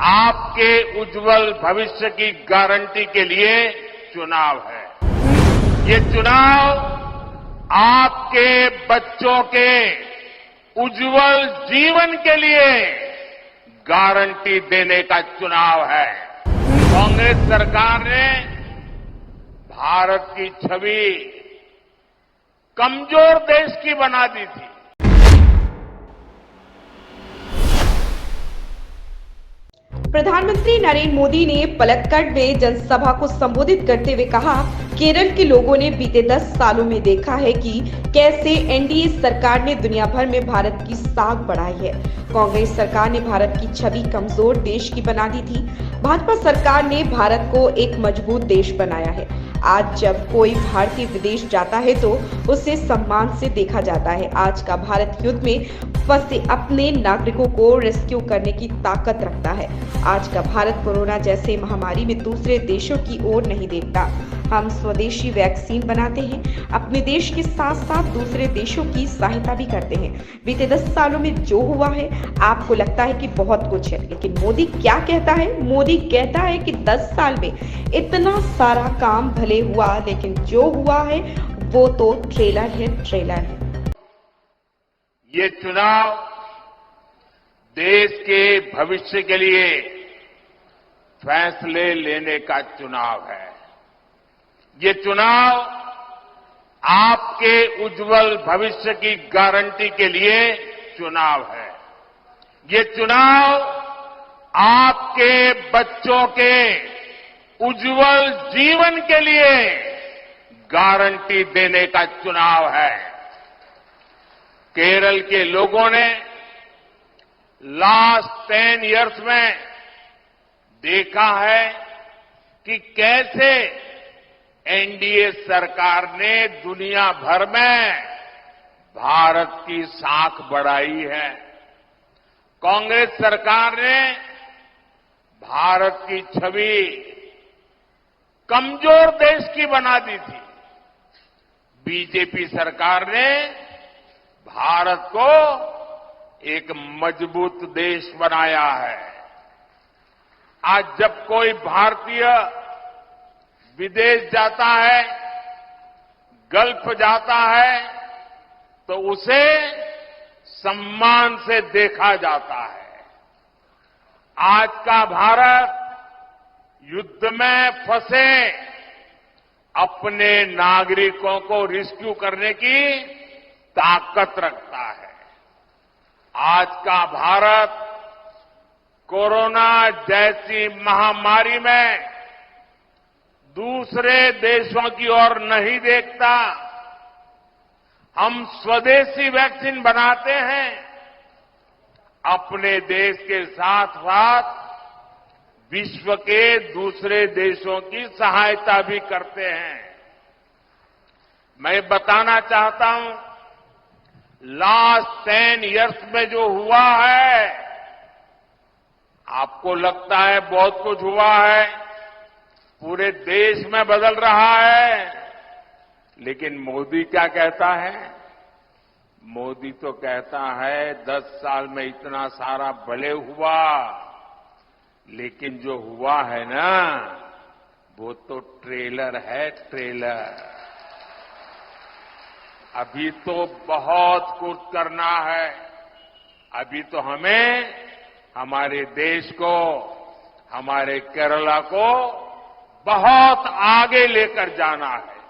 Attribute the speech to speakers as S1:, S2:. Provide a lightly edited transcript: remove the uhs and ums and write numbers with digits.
S1: आपके उज्जवल भविष्य की गारंटी के लिए चुनाव है। ये चुनाव आपके बच्चों के उज्जवल जीवन के लिए गारंटी देने का चुनाव है। कांग्रेस सरकार ने भारत की छवि कमजोर देश की बना दी थी।
S2: प्रधानमंत्री नरेंद्र मोदी ने पलक्कड़ में जनसभा को संबोधित करते हुए कहा, केरल के लोगों ने बीते 10 सालों में देखा है कि कैसे एनडीए सरकार ने दुनिया भर में भारत की साख बढ़ाई है। कांग्रेस सरकार ने भारत की छवि कमजोर देश की बना दी थी। भाजपा सरकार ने भारत को एक मजबूत देश बनाया है। आज जब कोई भारतीय विदेश जाता है तो उसे सम्मान से देखा जाता है। आज का भारत युद्ध में फंसे अपने नागरिकों को रेस्क्यू करने की ताकत रखता है। आज का भारत कोरोना जैसे महामारी में दूसरे देशों की ओर नहीं देखता। हम स्वदेशी वैक्सीन बनाते हैं, अपने देश के साथ साथ दूसरे देशों की सहायता भी करते हैं। बीते 10 सालों में जो हुआ है, आपको लगता है कि बहुत कुछ है, लेकिन मोदी क्या कहता है? मोदी कहता है कि 10 साल में इतना सारा काम भले हुआ, लेकिन जो हुआ है वो तो ट्रेलर है, ट्रेलर है।
S1: ये चुनाव देश के भविष्य के लिए फैसले लेने का चुनाव है। ये चुनाव आपके उज्जवल भविष्य की गारंटी के लिए चुनाव है। ये चुनाव आपके बच्चों के उज्जवल जीवन के लिए गारंटी देने का चुनाव है। केरल के लोगों ने लास्ट 10 इयर्स में देखा है कि कैसे एनडीए सरकार ने दुनिया भर में भारत की साख बढ़ाई है। कांग्रेस सरकार ने भारत की छवि कमजोर देश की बना दी थी। बीजेपी सरकार ने भारत को एक मजबूत देश बनाया है। आज जब कोई भारतीय विदेश जाता है, गल्फ जाता है, तो उसे सम्मान से देखा जाता है। आज का भारत युद्ध में फंसे अपने नागरिकों को रेस्क्यू करने की ताकत रखता है। आज का भारत कोरोना जैसी महामारी में दूसरे देशों की ओर नहीं देखता। हम स्वदेशी वैक्सीन बनाते हैं, अपने देश के साथ साथ विश्व के दूसरे देशों की सहायता भी करते हैं। मैं बताना चाहता हूं, लास्ट 10 इयर्स में जो हुआ है, आपको लगता है बहुत कुछ हुआ है, पूरे देश में बदल रहा है, लेकिन मोदी क्या कहता है? मोदी तो कहता है 10 साल में इतना सारा भले हुआ, लेकिन जो हुआ है ना, वो तो ट्रेलर है, ट्रेलर। अभी तो बहुत कुछ करना है। अभी तो हमें हमारे देश को, हमारे केरला को बहुत आगे लेकर जाना है।